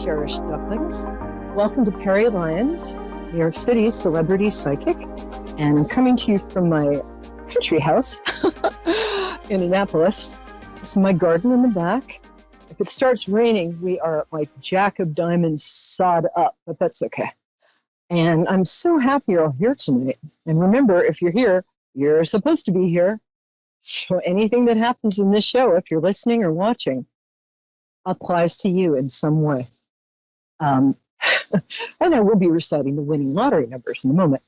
cherished ducklings. Welcome to Peri, Lyons, New York City celebrity psychic. And I'm coming to you from my country house in Annapolis. This is my garden in the back. If it starts raining, we are like Jack of Diamonds sod up, but that's okay. And I'm so happy you're all here tonight. And remember, if you're here, you're supposed to be here. So anything that happens in this show, if you're listening or watching, applies to you in some way. And I will be reciting the winning lottery numbers in a moment.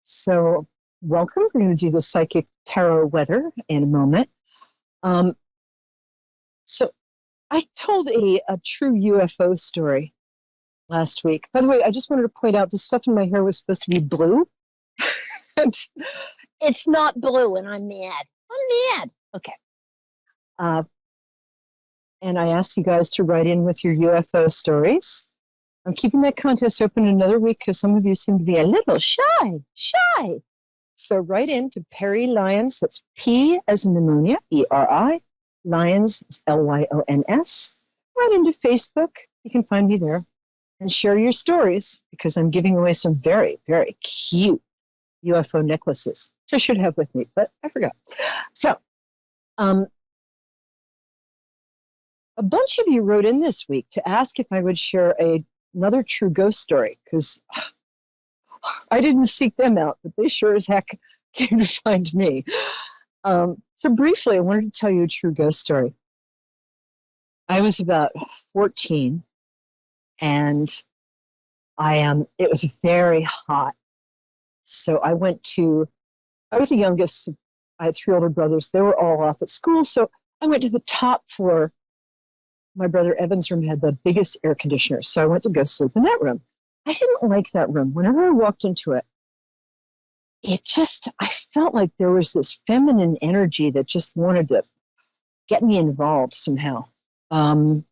So welcome. We're going to do the psychic tarot weather in a moment. So I told a true UFO story last week. By the way, I just wanted to point out the stuff in my hair was supposed to be blue. And it's not blue, and I'm mad. I'm mad. Okay. And I asked you guys to write in with your UFO stories. I'm keeping that contest open another week because some of you seem to be a little shy. So write in to Peri Lyons. That's P as in pneumonia, E-R-I. Lyons is L-Y-O-N-S. Write into Facebook. You can find me there. And share your stories because I'm giving away some very, very cute UFO necklaces, which I should have with me, but I forgot. So, a bunch of you wrote in this week to ask if I would share another true ghost story, because I didn't seek them out, but they sure as heck came to find me. So briefly, I wanted to tell you a true ghost story. I was about 14, and it was very hot. So I was the youngest. I had 3 older brothers. They were all off at school, so I went to the top floor. My brother Evan's room had the biggest air conditioner, so I went to go sleep in that room. I didn't like that room. Whenever I walked into it, I felt like there was this feminine energy that just wanted to get me involved somehow. But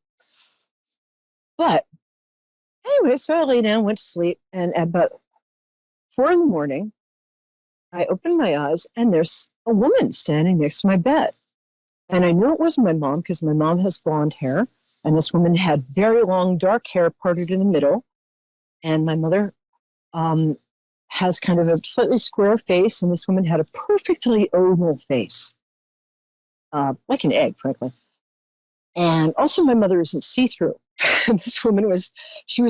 anyway, so I lay down, went to sleep, and at about 4 a.m, I opened my eyes, and there's a woman standing next to my bed. And I knew it was my mom because my mom has blonde hair, and this woman had very long dark hair parted in the middle. And my mother has kind of a slightly square face, and this woman had a perfectly oval face, like an egg, frankly. And also my mother isn't see-through. This woman was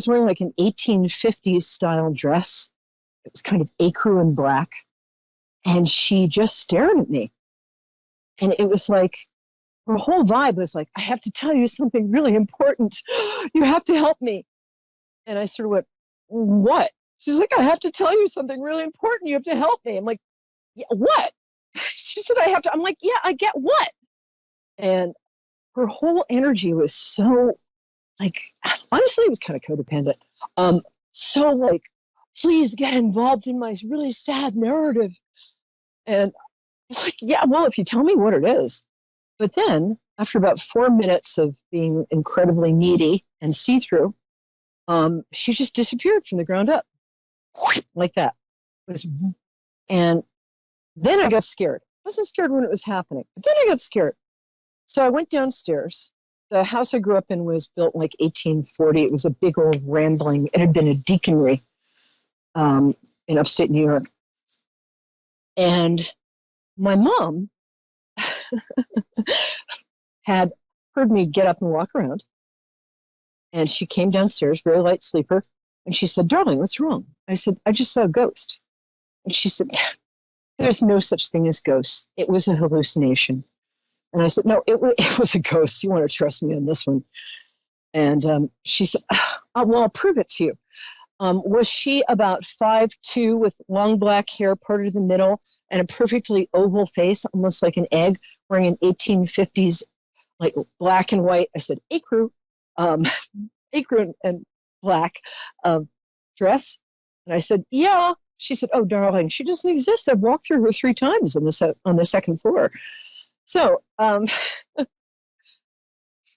wearing like an 1850s style dress. It was kind of ecru and black. And she just stared at me. And it was like, her whole vibe was like, I have to tell you something really important. You have to help me. And I sort of went, what? She's like, I have to tell you something really important. You have to help me. I'm like, yeah, what? She said, I have to. I'm like, yeah, I get what? And her whole energy was so, like, honestly, it was kind of codependent. So like, please get involved in my really sad narrative. And it's like, yeah, well, if you tell me what it is. But then, after about 4 minutes of being incredibly needy and see-through, she just disappeared from the ground up. Like that. And then I got scared. I wasn't scared when it was happening, but then I got scared. So I went downstairs. The house I grew up in was built in like 1840. It was a big old rambling, it had been a deaconry in upstate New York. And my mom had heard me get up and walk around. And she came downstairs, very light sleeper. And she said, darling, what's wrong? I said, I just saw a ghost. And she said, there's no such thing as ghosts. It was a hallucination. And I said, no, it was a ghost. You want to trust me on this one. And she said, well, I'll prove it to you. Was she about 5'2" with long black hair parted in the middle and a perfectly oval face, almost like an egg, wearing an 1850s, like black and white? I said, ecru and black dress. And I said, yeah. She said, oh, darling, she doesn't exist. I've walked through her 3 times on the second floor. So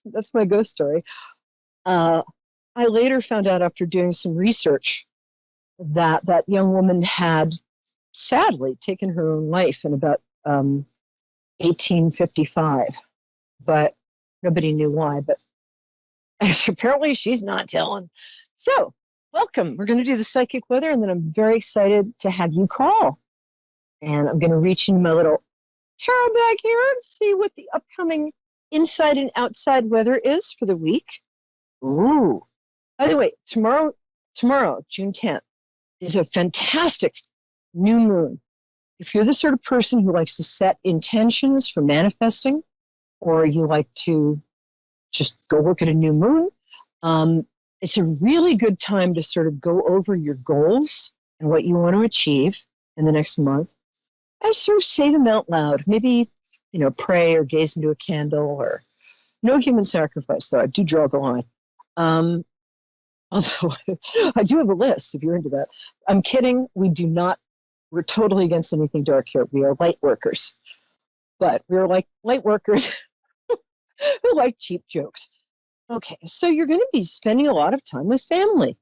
that's my ghost story. I later found out after doing some research that that young woman had sadly taken her own life in about 1855, but nobody knew why. But And apparently she's not telling. So, welcome. We're going to do the psychic weather, and then I'm very excited to have you call. And I'm going to reach into my little tarot bag here and see what the upcoming inside and outside weather is for the week. Ooh. By the way, tomorrow, June 10th, is a fantastic new moon. If you're the sort of person who likes to set intentions for manifesting, or you like to just go look at a new moon, it's a really good time to sort of go over your goals and what you want to achieve in the next month and sort of say them out loud. Maybe, pray or gaze into a candle, or no human sacrifice, though I do draw the line. Although I do have a list if you're into that. I'm kidding. We're totally against anything dark here. We are light workers. But we're like light workers who like cheap jokes. Okay, so you're going to be spending a lot of time with family,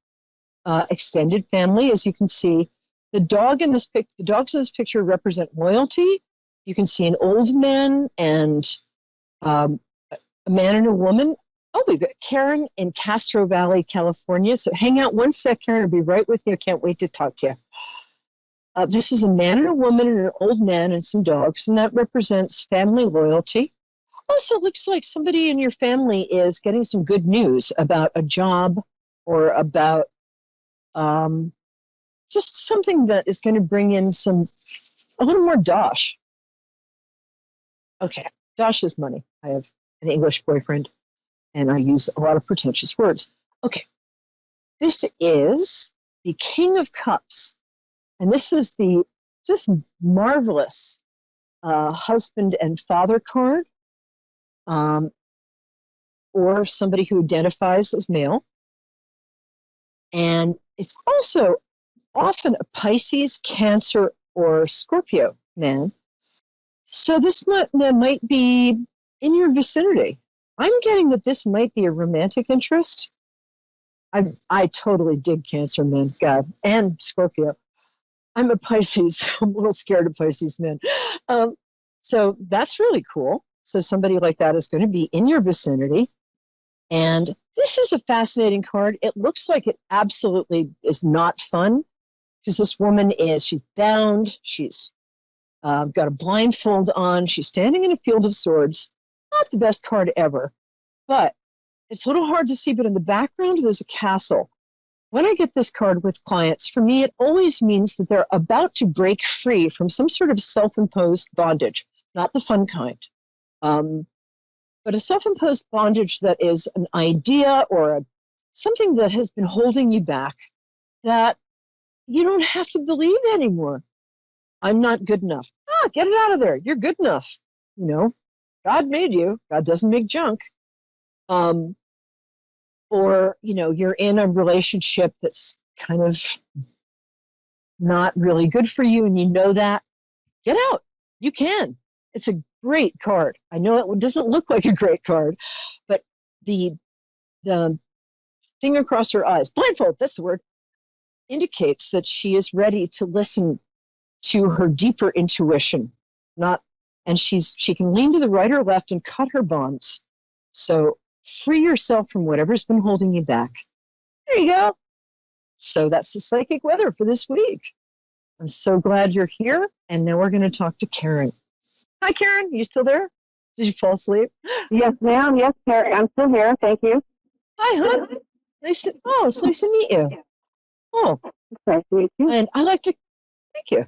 extended family. As you can see, the dogs in this picture represent loyalty. You can see an old man and a man and a woman. Oh, we've got Karen in Castro Valley, California. So hang out one sec, Karen. I'll be right with you. I can't wait to talk to you. This is a man and a woman and an old man and some dogs, and that represents family loyalty. Also, looks like somebody in your family is getting some good news about a job or about just something that is going to bring in a little more dosh. Okay, dosh is money. I have an English boyfriend, and I use a lot of pretentious words. Okay, this is the King of Cups, and this is the just marvelous husband and father card. Or somebody who identifies as male. And it's also often a Pisces, Cancer, or Scorpio man. So this man might be in your vicinity. I'm getting that this might be a romantic interest. I totally dig Cancer men, God, and Scorpio. I'm a Pisces, so I'm a little scared of Pisces men. So that's really cool. So somebody like that is going to be in your vicinity. And this is a fascinating card. It looks like it absolutely is not fun because this woman she's bound. She's got a blindfold on. She's standing in a field of swords. Not the best card ever, but it's a little hard to see. But in the background, there's a castle. When I get this card with clients, for me, it always means that they're about to break free from some sort of self-imposed bondage, not the fun kind. But a self-imposed bondage that is an idea or something that has been holding you back that you don't have to believe anymore. I'm not good enough. Get it out of there. You're good enough. God made you. God doesn't make junk. Or, you're in a relationship that's kind of not really good for you and you know that. Get out. You can. It's a great card. I know it doesn't look like a great card, but the thing across her eyes, blindfold, that's the word, indicates that she is ready to listen to her deeper intuition. And she can lean to the right or left and cut her bonds. So free yourself from whatever's been holding you back. There you go. So that's the psychic weather for this week. I'm so glad you're here. And now we're going to talk to Karen. Hi, Karen. You still there? Did you fall asleep? Yes, ma'am. Yes, Peri. I'm still here. Thank you. Hi, hon. It's nice to meet you. Oh, It's nice to meet you. and I like to thank you.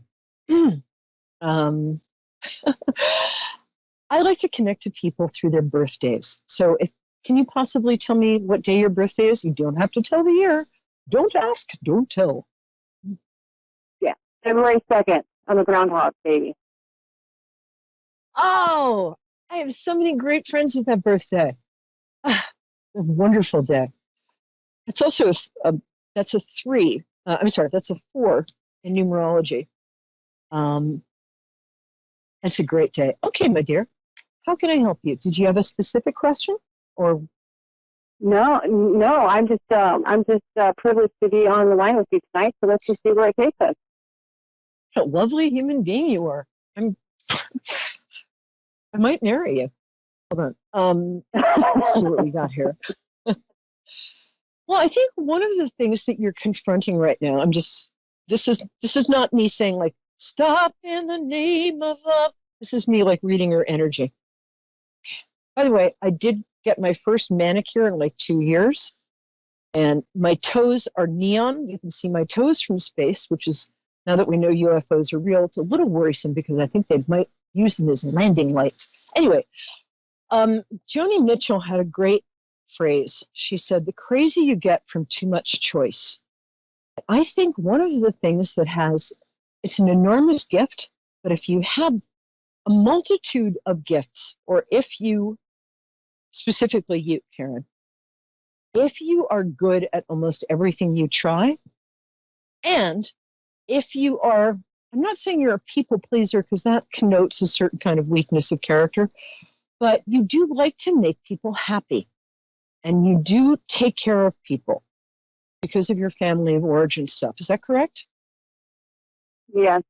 I like to connect to people through their birthdays. So can you possibly tell me what day your birthday is? You don't have to tell the year. Don't ask, don't tell. Yeah, February 2nd. I'm a groundhog baby. Oh, I have so many great friends with that birthday. A wonderful day. It's also that's a 3. That's a 4 in numerology. It's a great day. Okay, my dear. How can I help you? Did you have a specific question, or? No. I'm just privileged to be on the line with you tonight. So let's just see where it takes us. What a lovely human being you are. I might marry you. Hold on. Let's see what we got here. Well, I think one of the things that you're confronting right now, this is not me saying like, stop in the name of love. This is me like reading your energy. By the way, I did get my first manicure in like 2 years, and my toes are neon. You can see my toes from space, which is, now that we know UFOs are real, it's a little worrisome because I think they might use them as landing lights. Anyway, Joni Mitchell had a great phrase. She said, the crazy you get from too much choice. I think one of the things that it's an enormous gift, but if you have a multitude of gifts, or if you, specifically you, Karen, if you are good at almost everything you try, and if you are, I'm not saying you're a people pleaser because that connotes a certain kind of weakness of character, but you do like to make people happy, and you do take care of people because of your family of origin stuff. Is that correct? Yeah.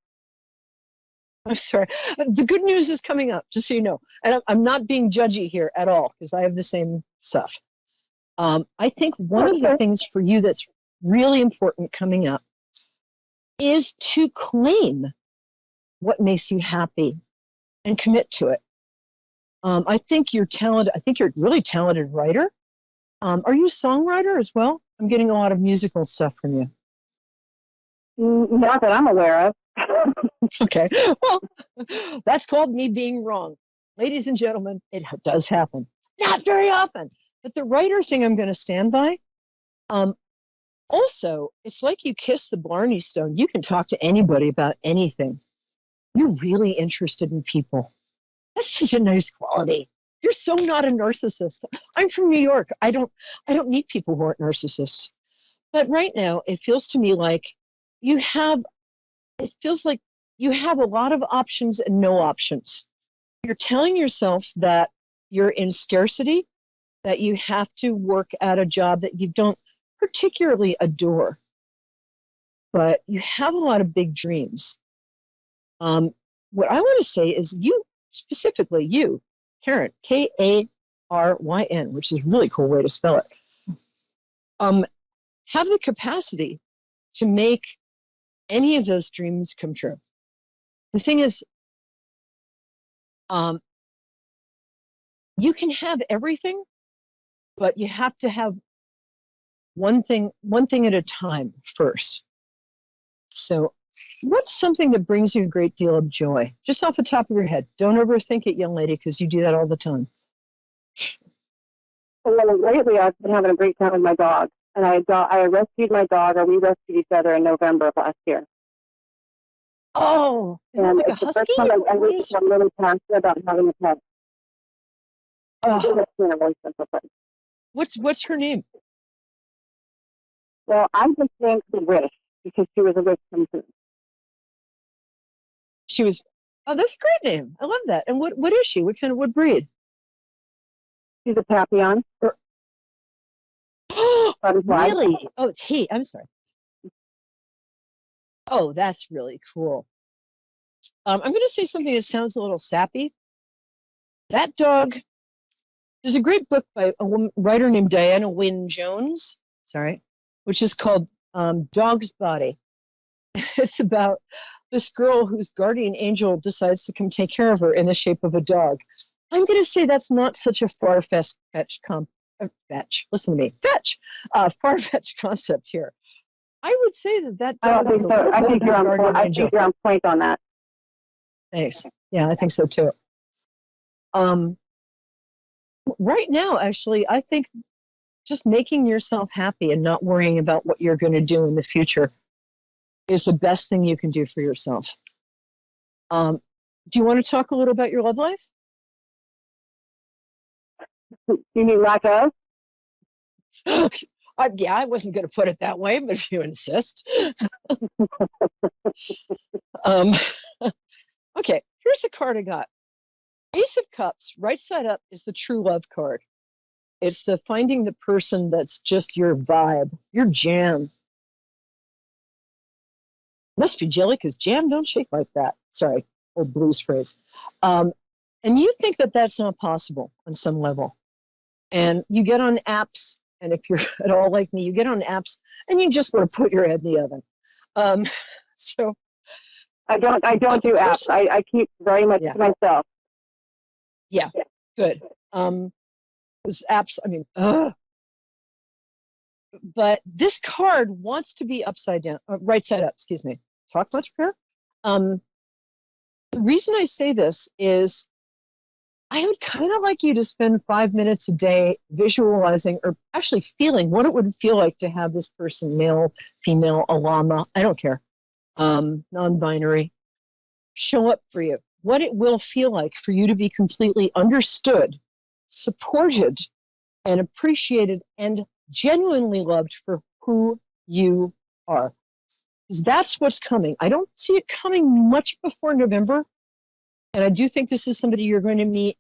I'm sorry. The good news is coming up, just so you know. And I'm not being judgy here at all because I have the same stuff. I think one of the things for you that's really important coming up is to claim what makes you happy and commit to it. I think you're talented. I think you're a really talented writer. Are you a songwriter as well? I'm getting a lot of musical stuff from you. Not that I'm aware of. Okay. Well, that's called me being wrong. Ladies and gentlemen, it does happen. Not very often. But the writer thing I'm going to stand by. Also, it's like you kiss the Blarney Stone. You can talk to anybody about anything. You're really interested in people. That's such a nice quality. You're so not a narcissist. I'm from New York. I don't meet people who aren't narcissists. But right now, it feels to me like it feels like you have a lot of options and no options. You're telling yourself that you're in scarcity, that you have to work at a job that you don't particularly adore, but you have a lot of big dreams. What I want to say is you, specifically you, Karen, Karyn, which is a really cool way to spell it, have the capacity to make any of those dreams come true. The thing is, you can have everything, but you have to have one thing at a time first. So what's something that brings you a great deal of joy? Just off the top of your head. Don't overthink it, young lady, because you do that all the time. Well, lately I've been having a great time with my dog. And I rescued my dog, or we rescued each other in November of last year. Oh, is that like a husky? The first time I'm really passionate about having a pet. Oh. Really simple thing. What's her name? Well, I just named her Wish because she was a wish come true. She was. Oh, that's a great name. I love that. And what is she? What breed? She's a Papillon. Really? Oh, it's he. I'm sorry. Oh, that's really cool. I'm going to say something that sounds a little sappy. That dog. There's a great book by a writer named Diana Wynne Jones. Sorry, which is called Dog's Body. It's about this girl whose guardian angel decides to come take care of her in the shape of a dog. I'm going to say that's not such a far-fetched far-fetched concept here. I would say that I don't think so. I think you're on point on that. Thanks. Yeah, I think so too. Right now, actually, I think just making yourself happy and not worrying about what you're going to do in the future is the best thing you can do for yourself. Do you want to talk a little about your love life? You mean lack of? Yeah, I wasn't going to put it that way, but if you insist. Okay, here's the card I got. Ace of Cups, right side up, is the true love card. It's the finding the person that's just your vibe, your jam. Must be jelly because jam don't shake like that. Sorry, old blues phrase. And you think that that's not possible on some level. And you get on apps And if you're at all like me, you get on apps and you just want to put your head in the oven. So I don't do apps. I keep very much to myself. Yeah, good. Because apps, I mean, but this card wants to be upside down, right side up, excuse me. Talk much, Peri? The reason I say this is I would kind of like you to spend 5 minutes a day visualizing or actually feeling what it would feel like to have this person, male, female, a llama, I don't care, non-binary, show up for you. What it will feel like for you to be completely understood, supported, and appreciated, and genuinely loved for who you are. Because that's what's coming. I don't see it coming much before November. And I do think this is somebody you're going to meet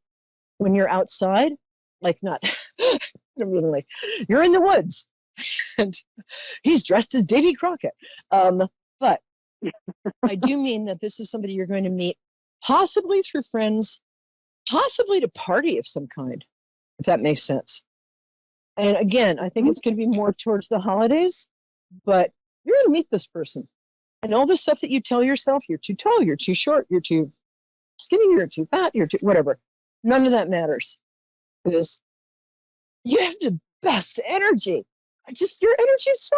when you're outside, like not immediately. You're in the woods, and he's dressed as Davy Crockett. But I do mean that this is somebody you're going to meet, possibly through friends, possibly to party of some kind, if that makes sense. And again, I think it's going to be more towards the holidays, but you're going to meet this person. And all the stuff that you tell yourself, you're too tall, you're too short, you're too skinny, you're too fat, you're too whatever. None of that matters. Because you have the best energy. Your energy is so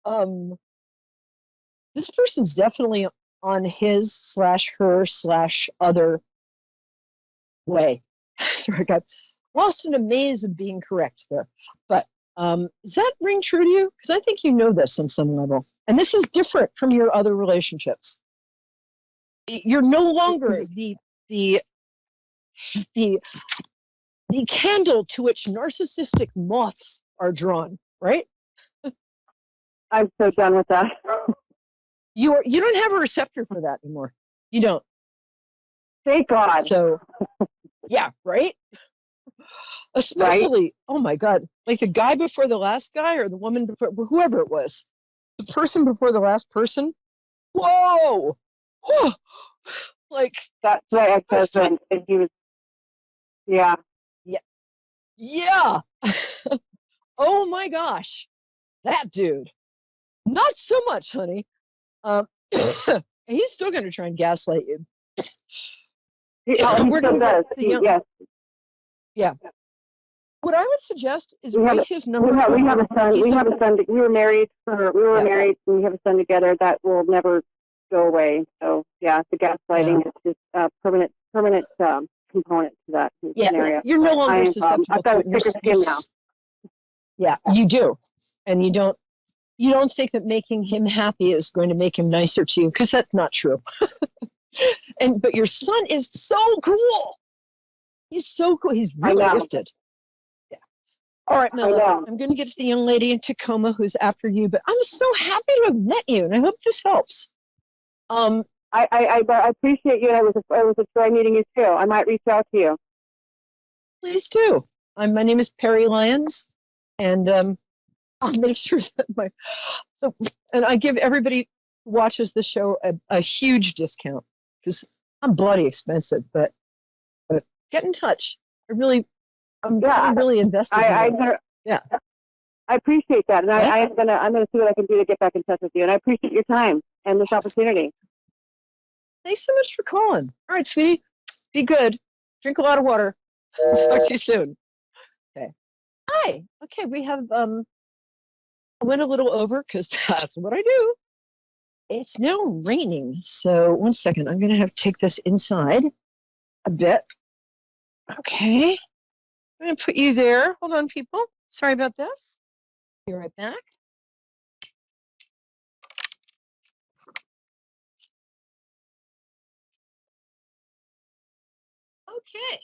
awesome. This person's definitely on his / her / other way. Sorry, I got lost in a maze of being correct there. But does that ring true to you? Because I think you know this on some level. And this is different from your other relationships. You're no longer the candle to which narcissistic moths are drawn, right? I'm so done with that. You don't have a receptor for that anymore. You don't. Thank God. So, yeah, right? Especially, right? Oh my God, like the guy before the last guy or the woman before, whoever it was, the person before the last person. Whoa! Whoa. Like, that's my ex-husband, and he was, yeah. Oh my gosh, that dude. Not so much, honey. He's still going to try and gaslight you. He still does. Yes. Yeah. What I would suggest is write his number. We have a son. We have a son. We were married married, and we have a son together that will never go away. So yeah, the gaslighting is just a permanent component to that scenario. You're no longer susceptible. I've got a thicker skin now. Yeah, you do, and you don't think that making him happy is going to make him nicer to you, because that's not true. But your son is so cool. He's so cool. He's really gifted. Yeah. All right, Mel. I'm going to get to the young lady in Tacoma who's after you, but I'm so happy to have met you, and I hope this helps. I appreciate you, and it was a joy meeting you too. I might reach out to you. Please do. My name is Peri Lyons, and I'll make sure that and I give everybody who watches the show a huge discount, because I'm bloody expensive, but get in touch. I'm really invested. I appreciate that, and I'm gonna see what I can do to get back in touch with you. And I appreciate your time and this opportunity. Thanks so much for calling. All right, sweetie, be good. Drink a lot of water. I'll talk to you soon. Okay. Hi. Okay, we have I went a little over because that's what I do. It's now raining, so 1 second. I'm gonna have to take this inside a bit. Okay. I'm gonna put you there. Hold on, people. Sorry about this. Be right back. Okay.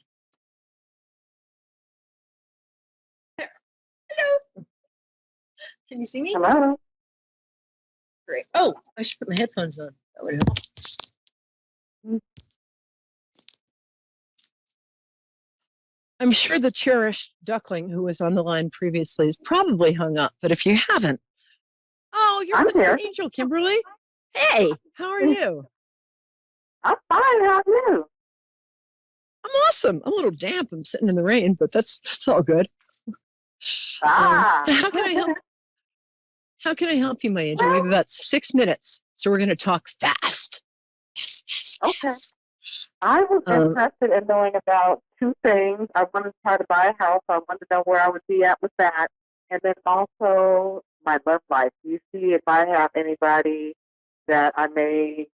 There. Hello. Can you see me? Hello. Great. Oh, I should put my headphones on. That would help. I'm sure the cherished duckling who was on the line previously is probably hung up, but if you haven't, you're such an angel, Kimberly. Hey, how are you? I'm fine. How are you? I'm awesome. I'm a little damp. I'm sitting in the rain, but that's all good. So how can I help? How can I help you, my angel? We have about 6 minutes, so we're going to talk fast. Yes. Okay. I was interested in knowing about two things. I wanted to try to buy a house. I wanted to know where I would be at with that. And then also my love life. Do you see if I have anybody that I may,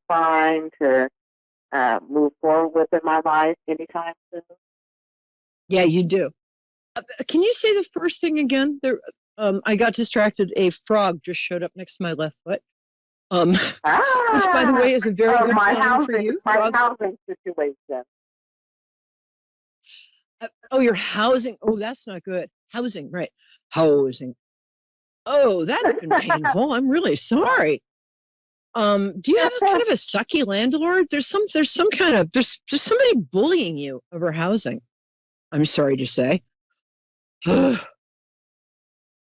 find to move forward with in my life anytime soon? Yeah, you do. Can you say the first thing again? There, I got distracted. A frog just showed up next to my left foot. Which, by the way, is a very good sign for you. My housing situation. Your housing. Oh, that's not good. Housing, right. Housing. Oh, that's been painful. I'm really sorry. Do you have kind of a sucky landlord? There's somebody bullying you over housing. I'm sorry to say. Yeah,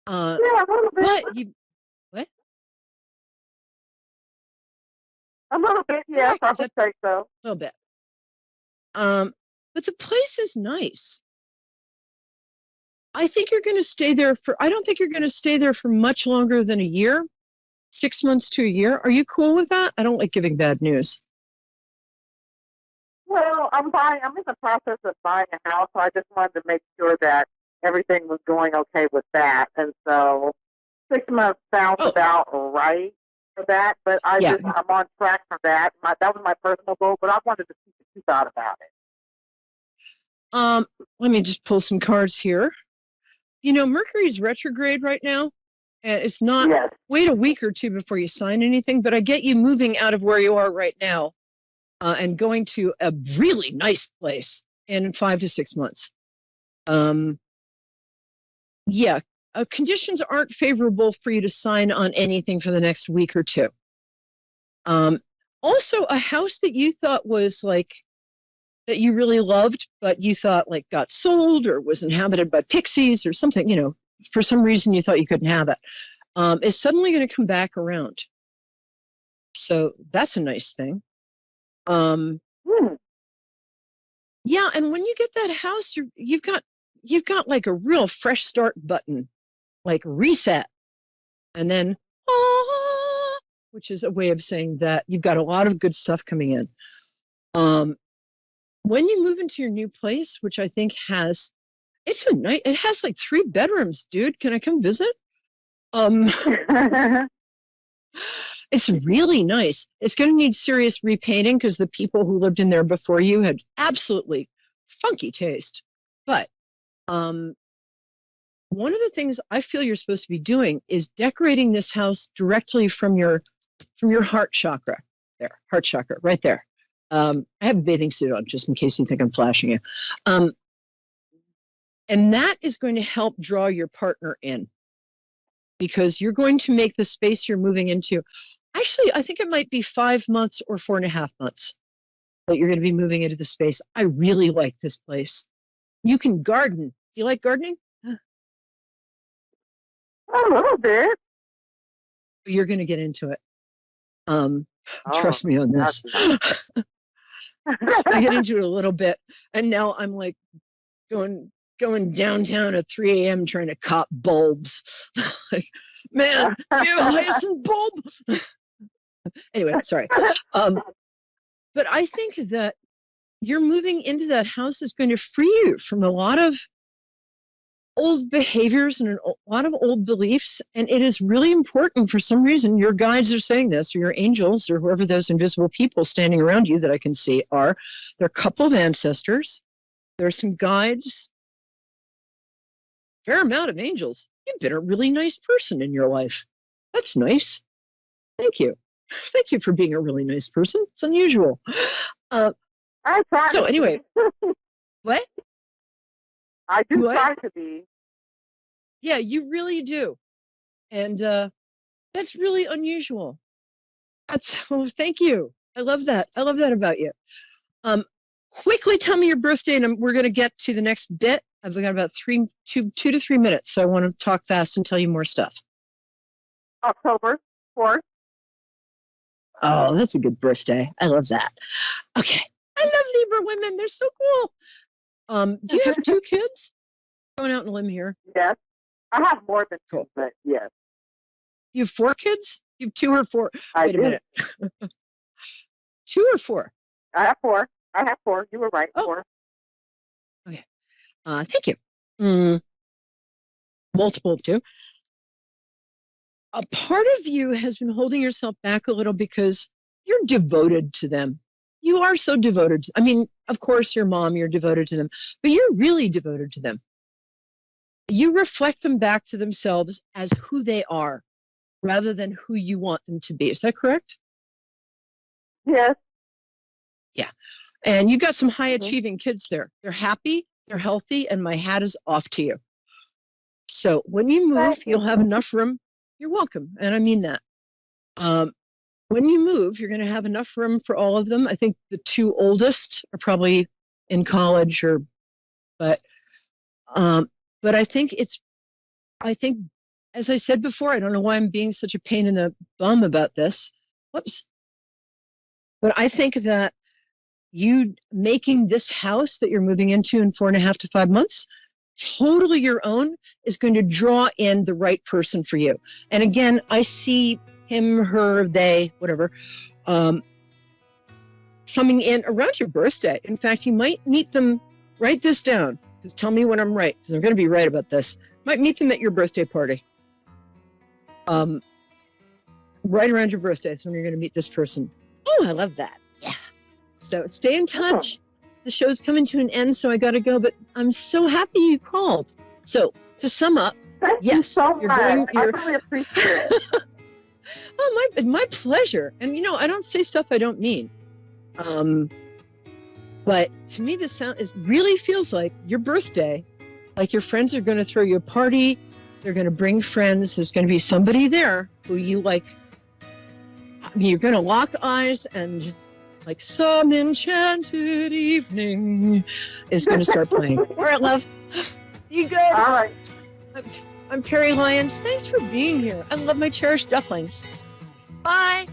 a little bit. What? A little bit, yes, I would say so. A little bit. But the place is nice. I think you're going to stay there I don't think you're going to stay there for much longer than a year, 6 months to a year. Are you cool with that? I don't like giving bad news. Well, I'm in the process of buying a house, so I just wanted to make sure that everything was going okay with that. And so 6 months sounds about right for that, but I'm on track for that. That was my personal goal, but I wanted to see what you thought about it. Let me just pull some cards here. Mercury's retrograde right now, and it's not. Yes. Wait a week or two before you sign anything, but I get you moving out of where you are right now and going to a really nice place in 5 to 6 months. Conditions aren't favorable for you to sign on anything for the next week or two. Also, a house that you thought was that you really loved, but you thought got sold or was inhabited by pixies or something, for some reason you thought you couldn't have it, is suddenly going to come back around. So that's a nice thing. Yeah, and when you get that house, you've got a real fresh start button, reset, and then which is a way of saying that you've got a lot of good stuff coming in. When you move into your new place, which I think it has 3 bedrooms, dude. Can I come visit? It's really nice. It's going to need serious repainting because the people who lived in there before you had absolutely funky taste. But one of the things I feel you're supposed to be doing is decorating this house directly from your heart chakra. There, heart chakra, right there. I have a bathing suit on just in case you think I'm flashing you. And that is going to help draw your partner in because you're going to make the space you're moving into. Actually, I think it might be 5 months or 4.5 months that you're going to be moving into the space. I really like this place. You can garden. Do you like gardening? A little bit. You're going to get into it. Trust me on this. I get into it a little bit, and now I'm going downtown at 3 a.m. trying to cop bulbs. Man, do you have a hyacinth bulb? Anyway, sorry. But I think that you're moving into that house is going to free you from a lot of old behaviors and a lot of old beliefs. And it is really important for some reason. Your guides are saying this, or your angels, or whoever those invisible people standing around you that I can see are. They're a couple of ancestors. There are some guides. Fair amount of angels. You've been a really nice person in your life. That's nice. Thank you. Thank you for being a really nice person. It's unusual. I try. So anyway, what? I do try to be. Yeah, you really do. And that's really unusual. Thank you. I love that. I love that about you. Quickly tell me your birthday, and we're going to get to the next bit. I've got about 2 to 3 minutes, so I want to talk fast and tell you more stuff. October 4th. Oh, that's a good birthday. I love that. Okay. I love Libra women. They're so cool. Do you have 2 kids? Going out on a limb here. Yes. I have more than two, Cool. but yes. You have 4 kids? You have 2 or 4? I Wait a do. minute. 2 or 4? I have 4. You were right. Oh. 4. Thank you. Multiple of 2. A part of you has been holding yourself back a little because you're devoted to them. You are so devoted. I mean, of course, your mom, you're devoted to them, but you're really devoted to them. You reflect them back to themselves as who they are rather than who you want them to be. Is that correct? Yes. Yeah. And you got some high achieving kids there. They're happy, they're healthy, and my hat is off to you. So when you move, you'll have enough room. You're welcome. And I mean that. When you move, you're going to have enough room for all of them. I think the 2 oldest are probably in college but I think as I said before, I don't know why I'm being such a pain in the bum about this. Whoops. But I think that you making this house that you're moving into in 4.5 to 5 months totally your own is going to draw in the right person for you. And again, I see him, her, they, whatever, coming in around your birthday. In fact, you might meet them, write this down, because tell me when I'm right, because I'm going to be right about this. Might meet them at your birthday party. Right around your birthday is when you're going to meet this person. Oh, I love that. Yeah. So stay in touch. The show's coming to an end, so I got to go, but I'm so happy you called. So to sum up, Thank you so much. I really appreciate it. Oh, my pleasure. And I don't say stuff I don't mean. But to me, this really feels like your birthday. Like your friends are going to throw you a party. They're going to bring friends. There's going to be somebody there who you like. I mean, you're going to lock eyes and like some enchanted evening is going to start playing. All right, love. You good? All right. I'm Peri Lyons. Thanks for being here. I love my cherished ducklings. Bye.